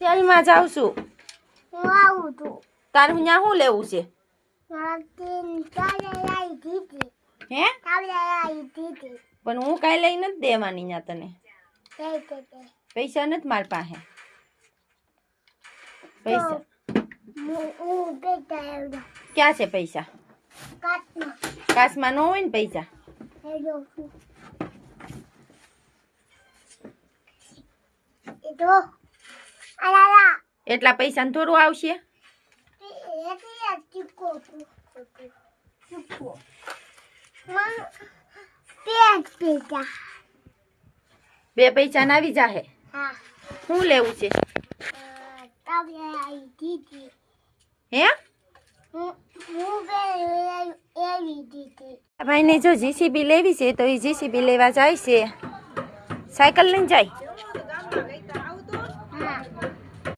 તેલમાં જાઉં છું. હું આવું છું. તારે અહીંયા શું લેવું છે? હે? પણ હું કાંઈ લઈ નથી દેવાની ત્યાં તને. પૈસા નથી મારી પાસે. પૈસા ક્યાં છે પૈસા? કાશમાં ન હોય ને પૈસા. એટલા પૈસા ને થોડું આવશે. બે પૈસા ના આવી જાહે. શું લેવું છે? હે? ભાઈ ને જો જીસીબી લેવી છે તો એ જીસીબી લેવા જાય છે. સાયકલ લઈને જાય.